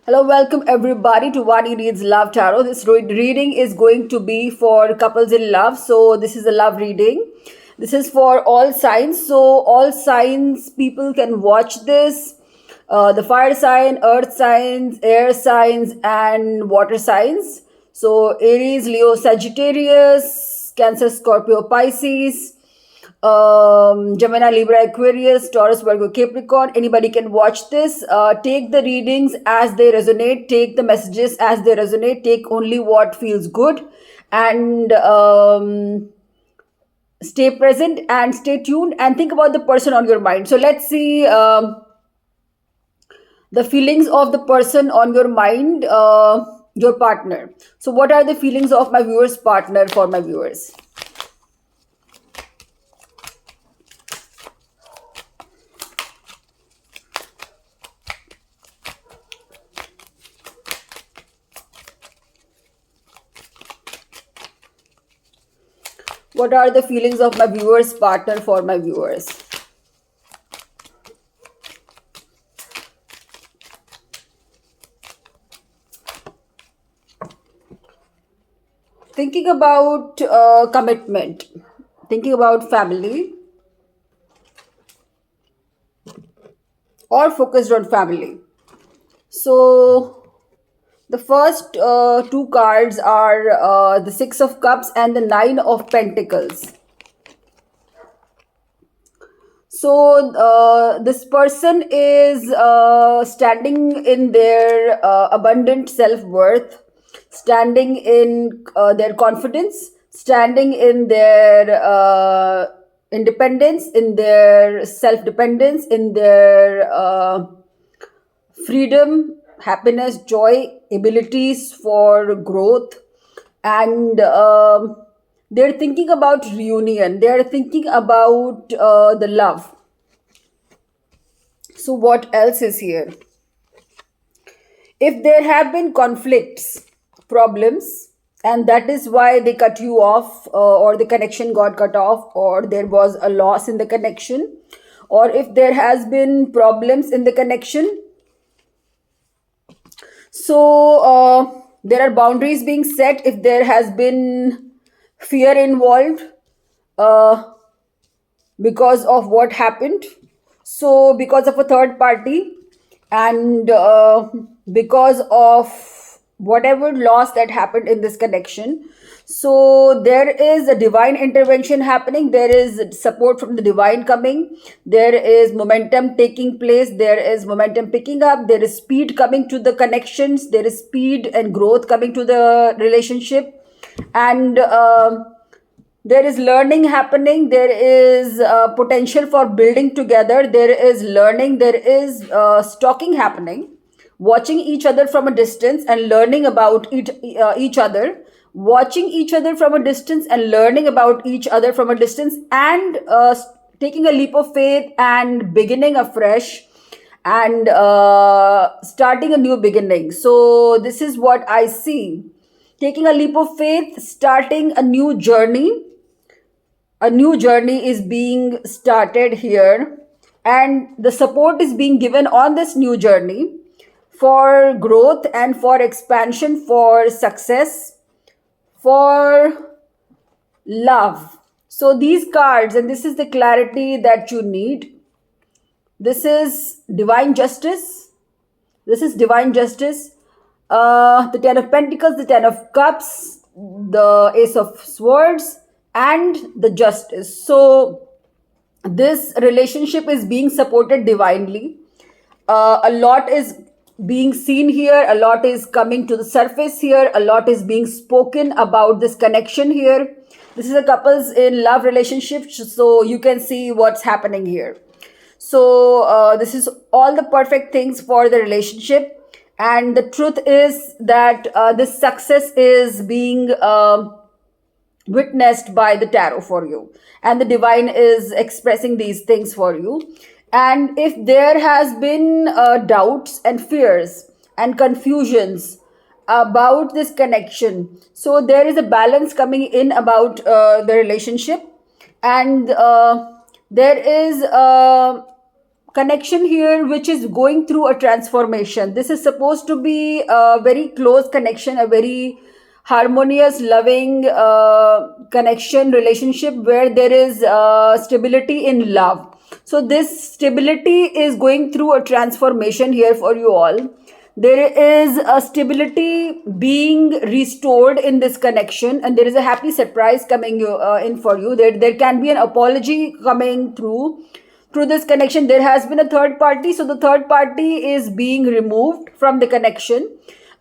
Hello, welcome everybody to Vani Reads Love Tarot. This reading is going to be for couples in love. So, this is a love reading. This is for all signs. So, all signs people can watch this. The fire sign, earth signs, air signs, and water signs. So, Aries, Leo, Sagittarius, Cancer, Scorpio, Pisces, Gemini, Libra, Aquarius, Taurus, Virgo, Capricorn. Anybody can watch this. Take the readings as they resonate. Take the messages as they resonate. Take only what feels good, and stay present and stay tuned. And think about the person on your mind. So let's see the feelings of the person on your mind, your partner. So, what are the feelings of my viewers' partner for my viewers? What are the feelings of my viewers' partner for my viewers? Thinking about commitment, thinking about family, or focused on family. So, the first two cards are the Six of Cups and the Nine of Pentacles. So, this person is standing in their abundant self worth, standing in their confidence, standing in their independence, in their self dependence, in their freedom, happiness, joy, abilities for growth, and they're thinking about reunion, they're thinking about the love. So, what else is here? If there have been conflicts, problems, and that is why they cut you off, or the connection got cut off, or there was a loss in the connection, or if there has been problems in the connection, so there are boundaries being set. If there has been fear involved because of what happened, so because of a third party, and because of whatever loss that happened in this connection, so there is a divine intervention happening, there is support from the divine coming, there is momentum taking place, there is momentum picking up, there is speed coming to the connections, there is speed and growth coming to the relationship, and there is learning happening, there is potential for building together, there is learning, there is stalking happening, watching each other from a distance and learning about each other, watching each other from a distance and learning about each other from a distance, and taking a leap of faith and beginning afresh, and starting a new beginning. So this is what I see: taking a leap of faith, starting a new journey. A new journey is being started here, and the support is being given on this new journey for growth and for expansion, for success, for love. So these cards, and this is the clarity that you need. This is divine justice. This is divine justice. The Ten of Pentacles, the Ten of Cups, the Ace of Swords, and the Justice. So this relationship is being supported divinely. A lot is being seen here, a lot is coming to the surface here, a lot is being spoken about this connection here. This is a couples in love relationship, so you can see what's happening here. So this is all the perfect things for the relationship, and the truth is that this success is being witnessed by the tarot for you, and the divine is expressing these things for you. And if there has been doubts and fears and confusions about this connection, so there is a balance coming in about the relationship, and there is connection here which is going through a transformation. This is supposed to be a very close connection, a very harmonious, loving connection, relationship where there is stability in love. So this stability is going through a transformation here for you all. There is a stability being restored in this connection, and there is a happy surprise coming in for you. There can be an apology coming through this connection. There has been a third party, so the third party is being removed from the connection.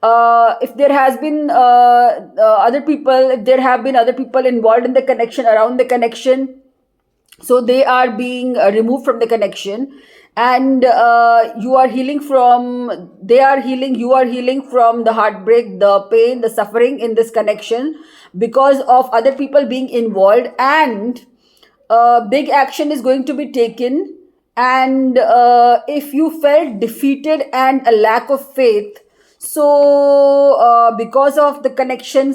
If there has been other people, if there have been other people involved in the connection, around the connection, so they are being removed from the connection, and you are healing from, they are healing, you are healing from the heartbreak, the pain, the suffering in this connection because of other people being involved, and big action is going to be taken. And if you felt defeated and a lack of faith, so because of the connection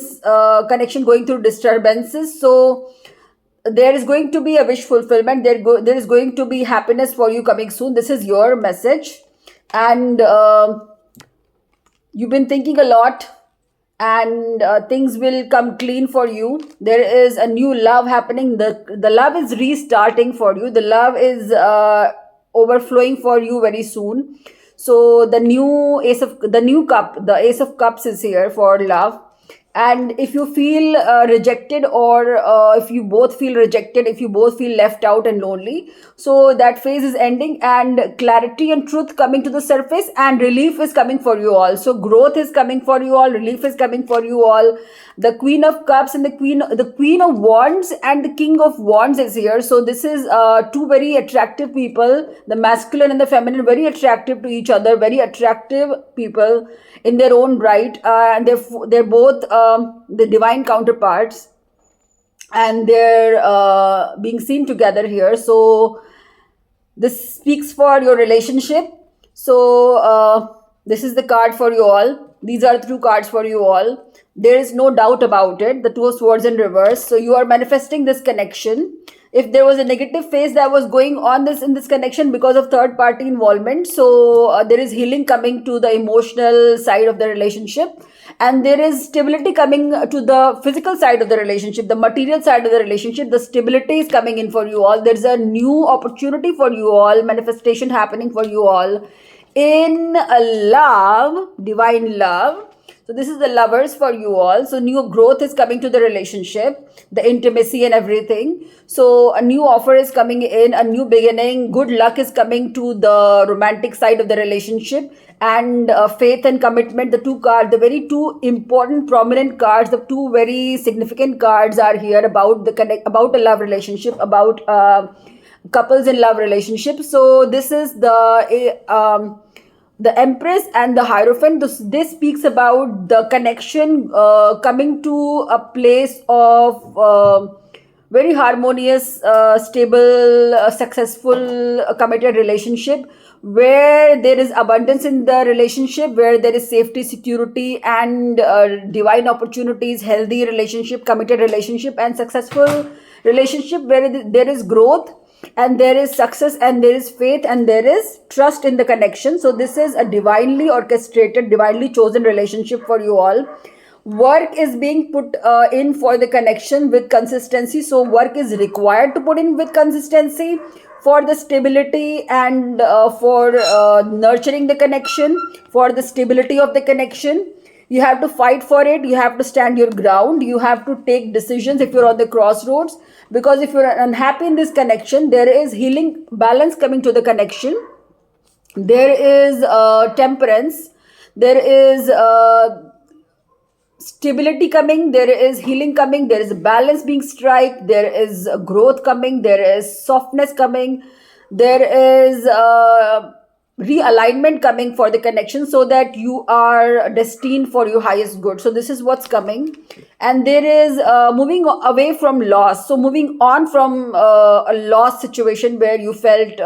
going through disturbances, so there is going to be a wish fulfillment. There is going to be happiness for you coming soon. This is your message, and you've been thinking a lot, and things will come clean for you. There is a new love happening. The love is restarting for you. The love is overflowing for you very soon. So the ace of cups is here for love. And if you feel rejected, or if you both feel rejected, if you both feel left out and lonely, so that phase is ending, and clarity and truth coming to the surface, and relief is coming for you all. So growth is coming for you all, relief is coming for you all. The Queen of Cups and the Queen of Wands and the King of Wands is here. So this is two very attractive people, the masculine and the feminine, very attractive to each other, very attractive people in their own right, and they're both the divine counterparts, and they're being seen together here. So this speaks for your relationship. So this is the card for you all. These are the two cards for you all. There is no doubt about it. The Two of Swords in reverse. So you are manifesting this connection. If there was a negative phase that was going on in this connection because of third party involvement, so there is healing coming to the emotional side of the relationship, and there is stability coming to the physical side of the relationship, the material side of the relationship. The stability is coming in for you all. There's a new opportunity for you all, manifestation happening for you all in a love, divine love. So this is the Lovers for you all. So new growth is coming to the relationship, the intimacy and everything. So a new offer is coming in, a new beginning. Good luck is coming to the romantic side of the relationship, and faith and commitment. The two cards, the very two important, prominent cards, the two very significant cards are here about about a love relationship, about couples in love relationship. So this is the Empress and the Hierophant. This speaks about the connection coming to a place of very harmonious, stable, successful, committed relationship, where there is abundance in the relationship, where there is safety, security, and divine opportunities, healthy relationship, committed relationship, and successful relationship, where there is growth, and there is success, and there is faith, and there is trust in the connection. So this is a divinely orchestrated, divinely chosen relationship for you all. Work is being put in for the connection with consistency. So work is required to put in with consistency for the stability, and for nurturing the connection, for the stability of the connection. You have to fight for it. You have to stand your ground. You have to take decisions if you're on the crossroads. Because if you're unhappy in this connection, there is healing, balance coming to the connection. There is temperance. There is stability coming. There is healing coming. There is balance being struck. There is growth coming. There is softness coming. There is realignment coming for the connection, so that you are destined for your highest good. So this is what's coming. And there is moving away from loss. So moving on from a loss situation where you felt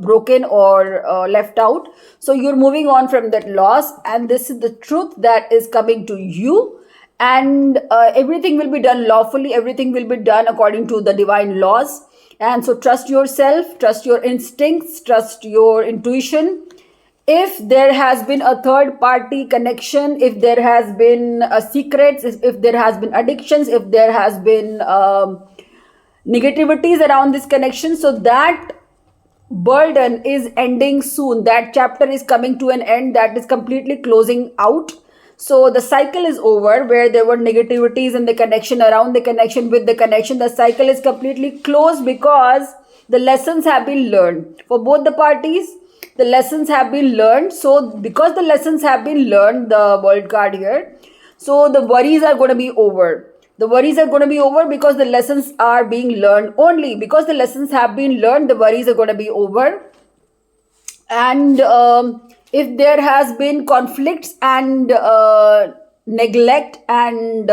broken or left out. So you're moving on from that loss, and this is the truth that is coming to you. And everything will be done lawfully. Everything will be done according to the divine laws. And so trust yourself, trust your instincts, trust your intuition. If there has been a third party connection, if there has been secrets, if there has been addictions, if there has been negativities around this connection, so that burden is ending soon. That chapter is coming to an end, that is completely closing out. So the cycle is over where there were negativities in the connection, around the connection, with the connection. The cycle is completely closed because the lessons have been learned for both the parties. The lessons have been learned. So because the lessons have been learned, the world card here, so the worries are going to be over. The worries are going to be over because the lessons are being learned. Only because the lessons have been learned, the worries are going to be over. And if there has been conflicts and neglect and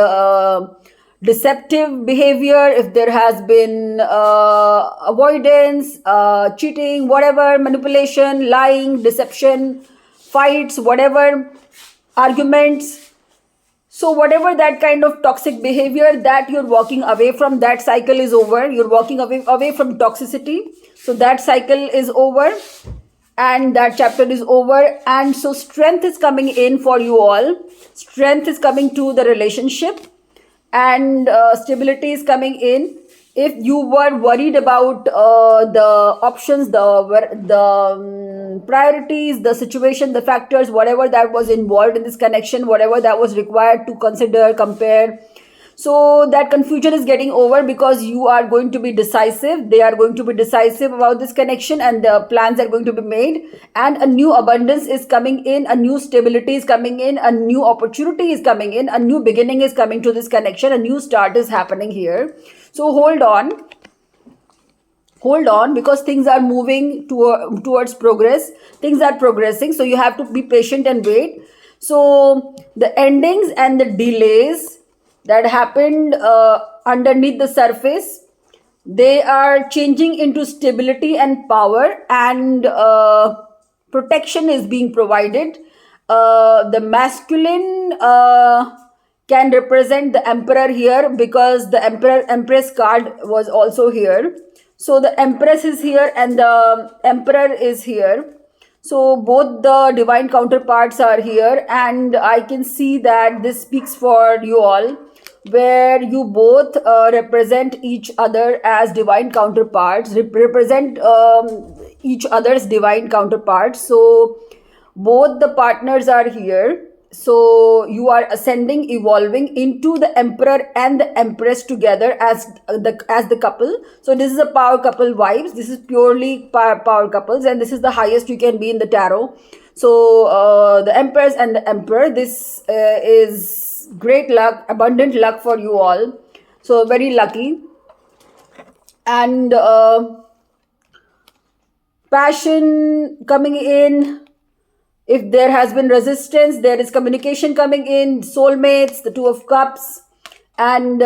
deceptive behavior, if there has been avoidance, cheating, whatever, manipulation, lying, deception, fights, whatever, arguments, so whatever that kind of toxic behavior, that you're walking away from, that cycle is over. You're walking away from toxicity. So that cycle is over and that chapter is over. And so strength is coming in for you all. Strength is coming to the relationship and stability is coming in. If you were worried about the options, the priorities, the situation, the factors, whatever that was involved in this connection, whatever that was required to consider, compare, so that confusion is getting over because you are going to be decisive. They are going to be decisive about this connection and the plans are going to be made. And a new abundance is coming in, a new stability is coming in, a new opportunity is coming in, a new beginning is coming to this connection, a new start is happening here. So hold on because things are moving towards progress. Things are progressing. So you have to be patient and wait. So the endings and the delays that happened underneath the surface, they are changing into stability and power, and protection is being provided. The masculine can represent the emperor here because the empress card was also here. So the empress is here and the emperor is here. So both the divine counterparts are here, and I can see that this speaks for you all, where you both represent each other as divine counterparts, represent each other's divine counterparts. So both the partners are here. So you are ascending, evolving into the emperor and the empress together as the couple. So this is a power couple vibes. This is purely power couples, and this is the highest you can be in the tarot. So the empress and the emperor, this is great luck, abundant luck for you all. So very lucky. And passion coming in. If there has been resistance, there is communication coming in, soulmates, the Two of Cups, and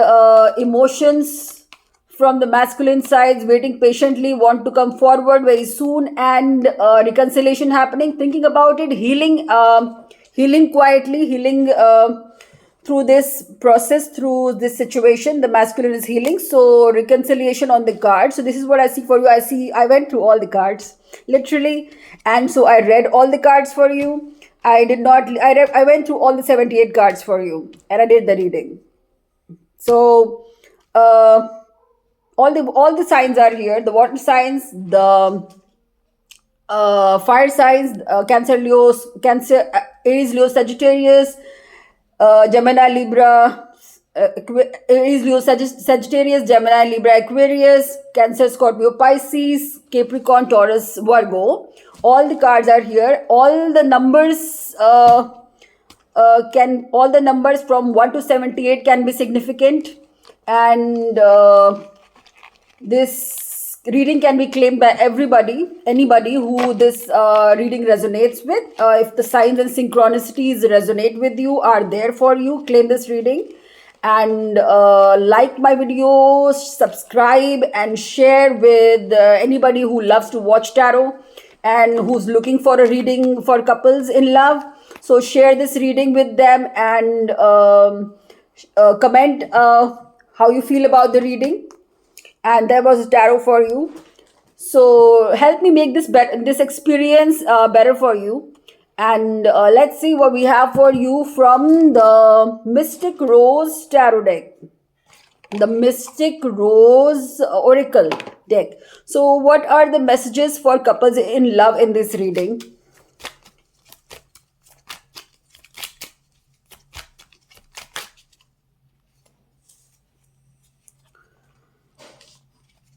emotions from the masculine sides, waiting patiently, want to come forward very soon, and reconciliation happening, thinking about it, healing, healing quietly, healing through this process, through this situation. The masculine is healing. So reconciliation on the card. So this is what I see for you. I went through all the cards literally, and so I read all the cards for you. I went through all the 78 cards for you, and I did the reading. So all the signs are here. The water signs, the fire signs, Cancer, Aries, Leo, Sagittarius, Gemini, Libra, Aries, Leo, Sagittarius, Gemini, Libra, Aquarius, Cancer, Scorpio, Pisces, Capricorn, Taurus, Virgo. All the cards are here. All the numbers all the numbers from 1 to 78 can be significant, and this reading can be claimed by anybody who this reading resonates with. If the signs and synchronicities resonate with you, are there for you, claim this reading. And like my videos, subscribe and share with anybody who loves to watch tarot and who's looking for a reading for couples in love. So share this reading with them, and comment how you feel about the reading. and there was a tarot for you. So help me make this experience better for you. And let's see what we have for you from the Mystic Rose Tarot deck, the Mystic Rose Oracle deck. So, what are the messages for couples in love in this reading?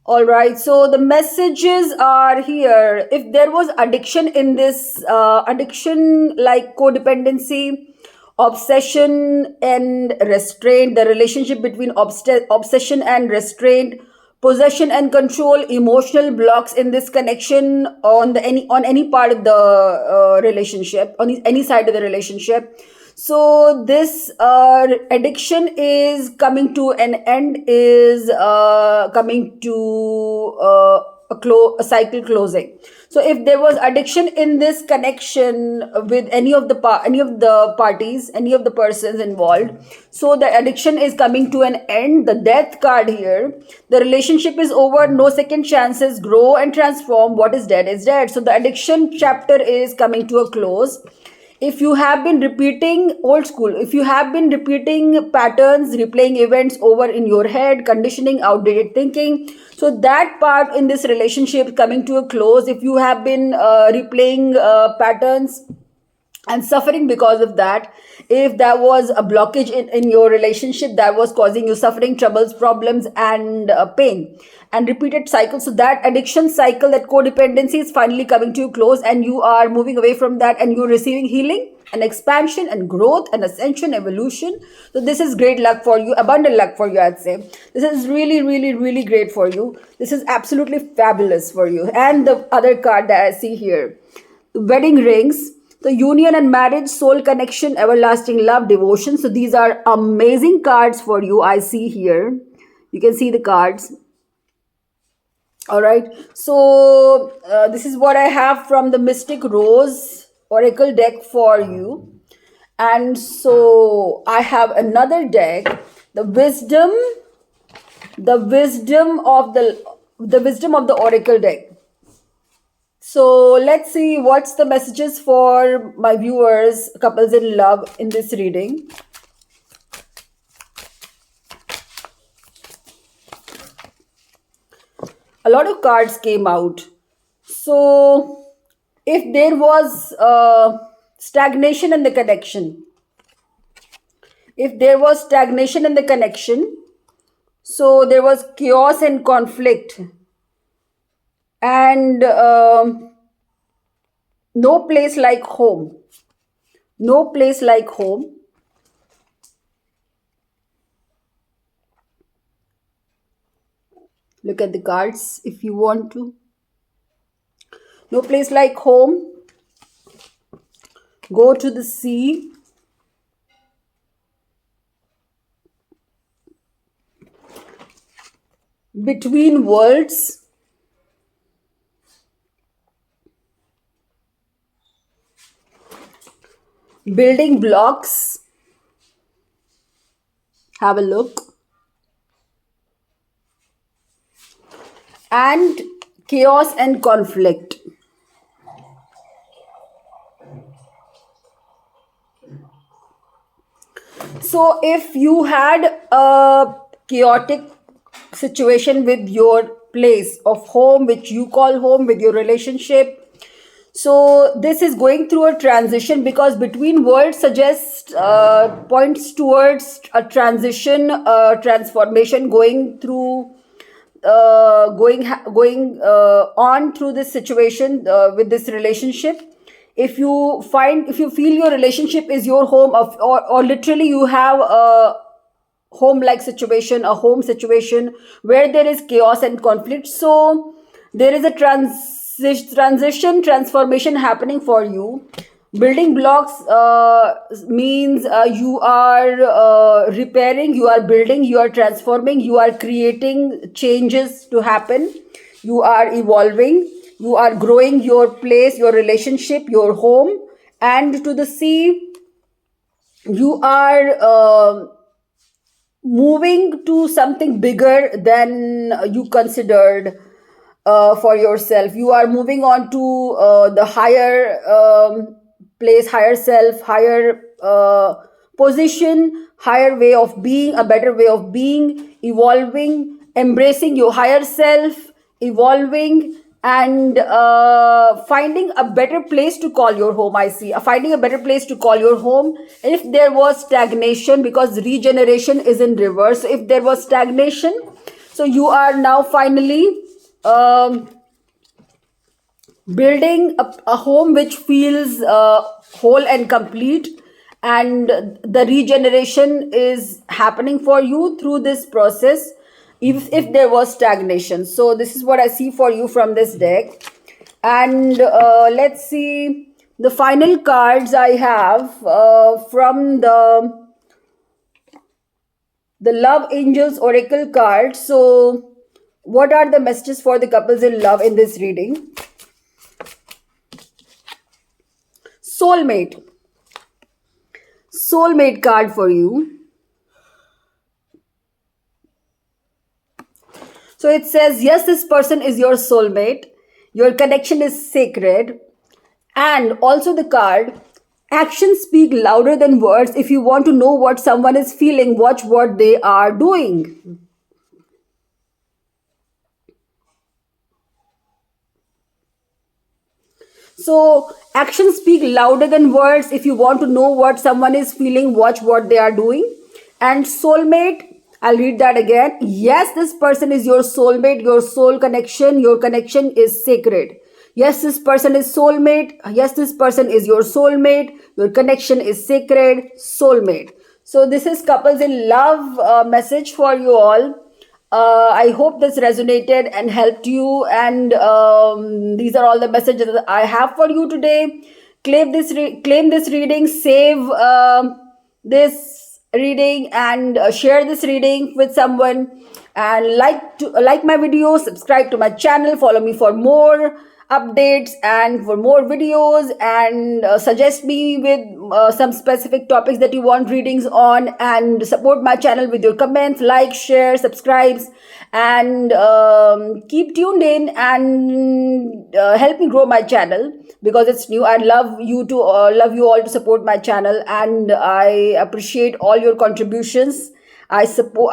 All right, so the messages are here. If there was addiction in this, addiction like codependency, obsession and restraint, the relationship between obsession and restraint, possession and control, emotional blocks in this connection on any part of the relationship, on any side of the relationship. So this addiction is coming to an end, is coming to a cycle closing. So if there was addiction in this connection with any of the parties, any of the persons involved, so the addiction is coming to an end. The Death card here, the relationship is over, no second chances, grow and transform, what is dead is dead. So the addiction chapter is coming to a close. If you have been repeating old school, if you have been repeating patterns, replaying events over in your head, conditioning, outdated thinking, so that part in this relationship coming to a close. If you have been replaying patterns and suffering because of that, if there was a blockage in your relationship that was causing you suffering, troubles, problems and pain and repeated cycles, so that addiction cycle, that codependency is finally coming to a close, and you are moving away from that, and you're receiving healing and expansion and growth and ascension, evolution. So this is great luck for you, abundant luck for you, I'd say. This is really, really, really great for you. This is absolutely fabulous for you. And the other card that I see here, the wedding rings, the union and marriage, soul connection, everlasting love, devotion. So these are amazing cards for you, I see here. You can see the cards. All right. So this is what I have from the Mystic Rose Oracle deck for you. And so I have another deck, the wisdom of the Oracle deck. So let's see what's the messages for my viewers, couples in love, in this reading. A lot of cards came out. So if there was stagnation in the connection, so there was chaos and conflict, and no place like home. No place like home. Look at the cards if you want to. No place like home. Go to the sea. Between worlds. Building blocks. Have a look. And chaos and conflict. So if you had a chaotic situation with your place of home, which you call home, with your relationship, so this is going through a transition, because between worlds suggests points towards a transition, transformation, going through going on through this situation with this relationship. If you feel your relationship is your home, or literally you have a home like situation, a home situation where there is chaos and conflict, so there is a transition, transformation happening for you. Building blocks means you are repairing, you are building, you are transforming, you are creating changes to happen, you are evolving, you are growing your place, your relationship, your home. And to the sea, you are moving to something bigger than you considered for yourself. You are moving on to the higher place, higher self, higher position, higher way of being, a better way of being, evolving, embracing your higher self, evolving, and finding a better place to call your home. I see, finding a better place to call your home. If there was stagnation, because regeneration is in reverse, if there was stagnation, so you are now finally um, building a home which feels whole and complete, and the regeneration is happening for you through this process. If there was stagnation, so this is what I see for you from this deck. And let's see the final cards I have from the Love Angels Oracle card. So what are the messages for the couples in love in this reading? Soulmate. Soulmate card for you. So it says, yes, this person is your soulmate. Your connection is sacred. And also the card, actions speak louder than words. If you want to know what someone is feeling, watch what they are doing. So actions speak louder than words. If you want to know what someone is feeling, watch what they are doing. And soulmate, I'll read that again. Yes, this person is your soulmate, your soul connection. Your connection is sacred. Yes, this person is soulmate. Yes, this person is your soulmate. Your connection is sacred. Soulmate. So this is couples in love message for you all. I hope this resonated and helped you. And these are all the messages that I have for you today. Claim this reading, save this reading, and share this reading with someone. And like my videos, subscribe to my channel, follow me for more updates and for more videos, and suggest me with some specific topics that you want readings on, and support my channel with your comments, like, share, subscribes, and keep tuned in, and help me grow my channel because it's new. I'd love you all to support my channel, and I appreciate all your contributions. I support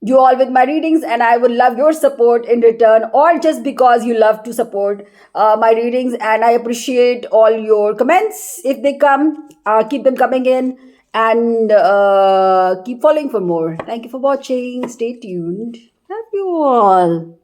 you all with my readings, and I would love your support in return, or just because you love to support my readings. And I appreciate all your comments. If they come, keep them coming in, and keep following for more. Thank you for watching. Stay tuned. Love you all.